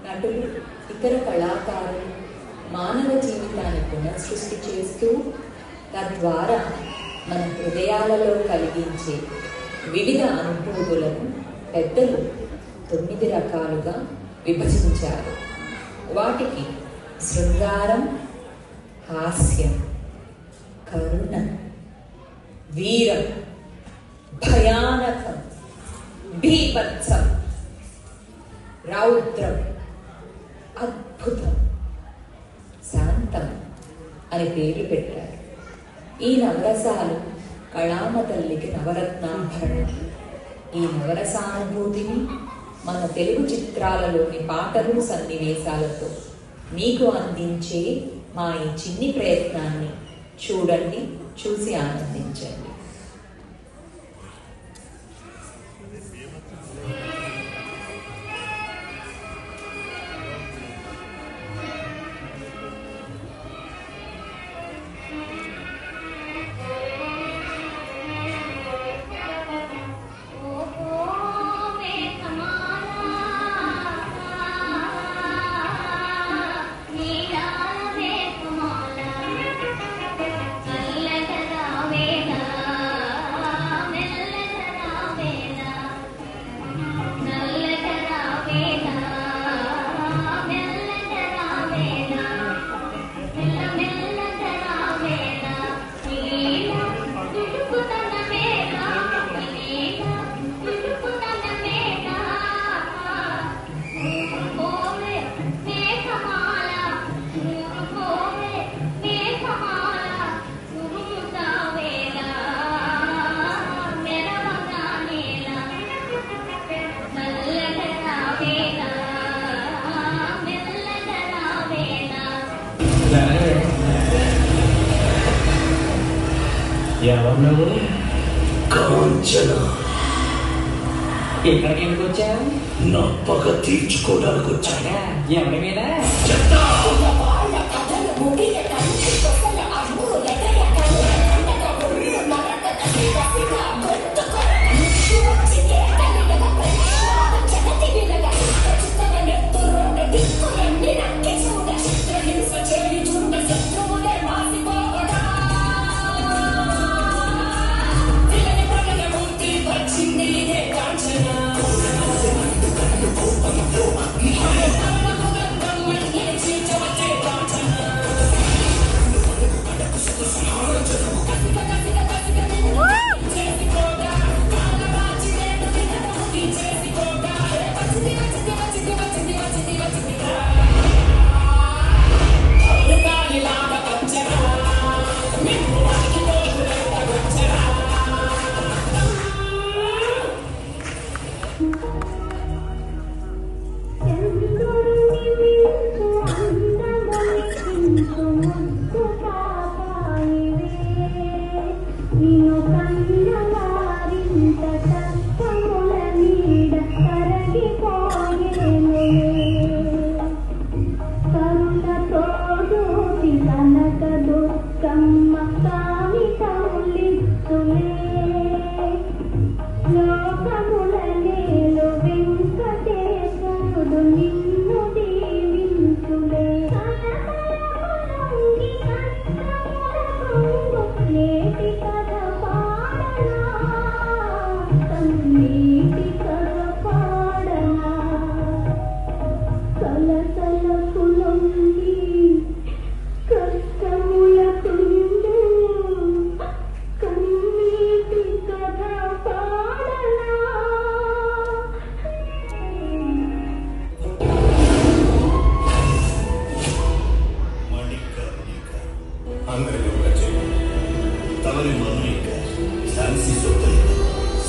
నటులు, ఇతర కళాకారులు మానవ జీవితాన్ని పునఃసృష్టి చేస్తూ తద్వారా మన హృదయాలలో కలిగించే వివిధ అనుభూతులను పెద్దలు 9 రకాలుగా విభజించారు. వాటికి శృంగారం, హాస్యం, కరుణ, వీరం, భయానకం, బీభత్సం, రౌద్రం, అద్భుతం, శాంతం అని పేర్లు పెట్టారు. ఈ నవరసాలు కళామ తల్లికి నవరత్నాభరణం. ఈ నవరసానుభూతిని మన తెలుగు చిత్రాలలోని పాటలు, సన్నివేశాలతో మీకు అందించే మా ఈ చిన్ని ప్రయత్నాన్ని చూడండి, చూసి ఆనందించండి. ఎవరు? కాంచన. ఇక్కడికి ఎందుకు వచ్చావు? నా పగ తీర్చుకోవడానికి వచ్చాను. ఎవరి మీద? చెప్తా.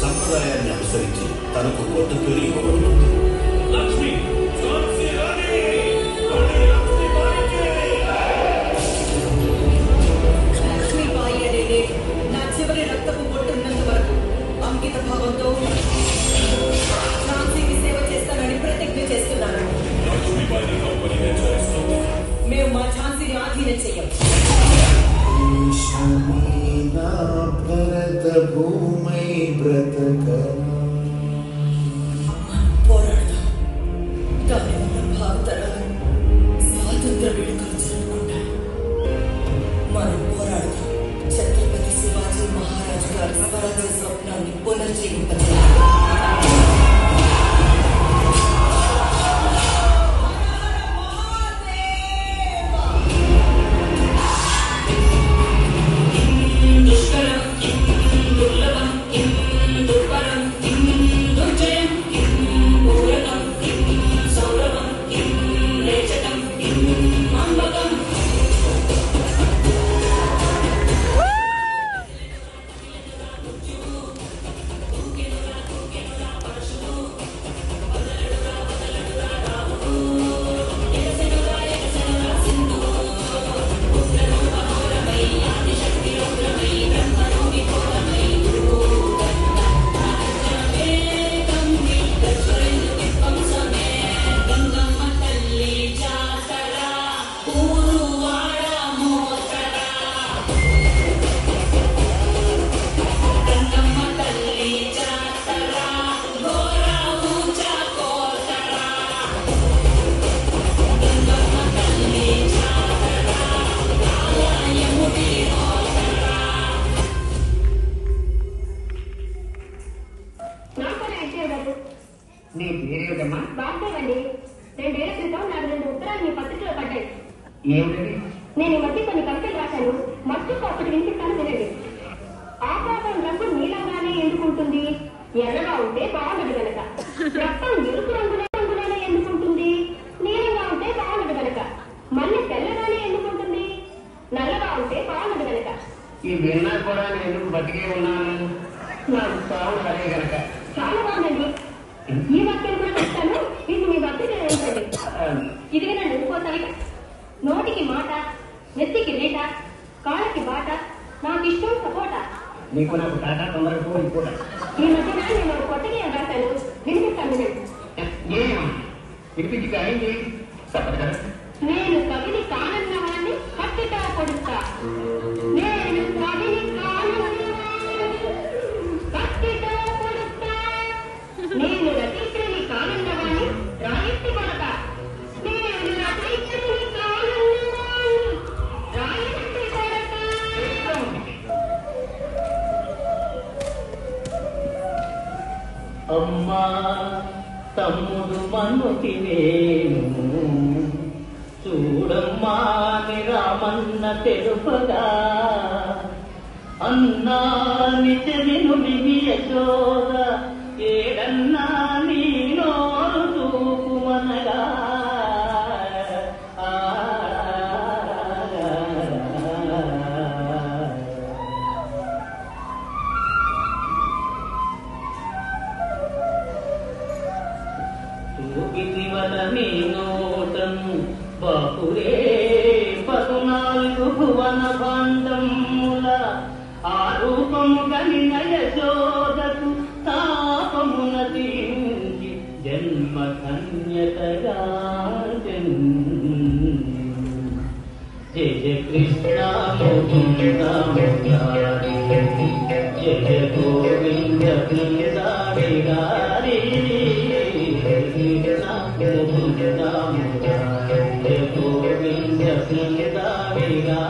సంప్రదాయాన్ని అనుసరించి తనకు కొత్త పేరు ఇవ్వబడుతుంది. లక్ష్మి ఆజ్ఞ చెయ్యం. భరత భూమై పోరాడదాం. దానివల్ల భారతరాలు స్వాతంత్ర వేడుకలు జరుపుకుంటారు. మనం పోరాడదాం. ఛత్రపతి శివాజీ మహారాజు గారి స్వరాజ్య స్వప్నాన్ని పునర్జీవింపజేయాలి. నీ పేరేమిటమ్మా? బాగుంటావండి. 2 ఏళ్ల క్రితం నాకు 2 ఉత్తరాలు మీ పత్రికలో పడ్డాయి. ఏమిటది? నేను ఈ మధ్య కొన్ని కవితలు రాశాను. మస్తుకు అప్పటి వినిపిస్తాను వినండి. ఆకాశం రంగు నీలంగానే ఎందుకుంటుంది? ఎర్రగా ఉంటే బాగుండదు గనక. రక్తం ఎరుపు రంగులోనే ఎందుకుంటుంది? నీలంగా ఉంటే బాగుండదు గనక. మళ్ళీ తెల్లగానే ఎందుకుంటుంది? నల్లగా ఉంటే బాగుండదు గనక. ఈ విన్నా కూడా నేను ఎందుకు బతికే ఉన్నాను? నాకు సాగు అదే గనక. చాలా బాగుందండి. ఈ వాక్యాలు కూడా చెప్తాను. ఇది మీ పత్రిక ఏంటండి? ఇది వినండి. ఇంకోసారి నోటికి మాట, నెత్తికి రేట, కాళ్ళకి బాట, నాకు ఇష్టం సపోట. నీకు నాకు టాటా తొందరగా కూడా ఈ మధ్యన నేను ఒక కొత్తగా రాశాను. వినిపిస్తాను వినండి. వినిపించి అయింది తప్పదు కదా. నేను కవిని కానన్న వాడిని కట్టిటా కొడుతా. నేను కవిని కానన్న కట్టిటా కొడుతా. నేను రచయిత్రిని కానన్న వాడిని రాయెత్తి కొడతా. నేను రచయిత్రిని కానన్న వాడిని రాయెత్తి కొడతా. అమ్మా తమ్ముడు మన్నుతివేను చూడమ్మా నిరామన్న తెలుపగా అన్నా నిజవినుడి యశోద ఏడన్నా నీ నోరు చూపుమనగా నీ నోటము బాపురే 14 భువన భాండముల ఆ రూపము కలిన యశోదకు తాపమున దించి జన్మ ధన్యతగా జయ కృష్ణ ముకుంద మురారి జయ గోవింద బృందారి గారి Govinda Sindha Viga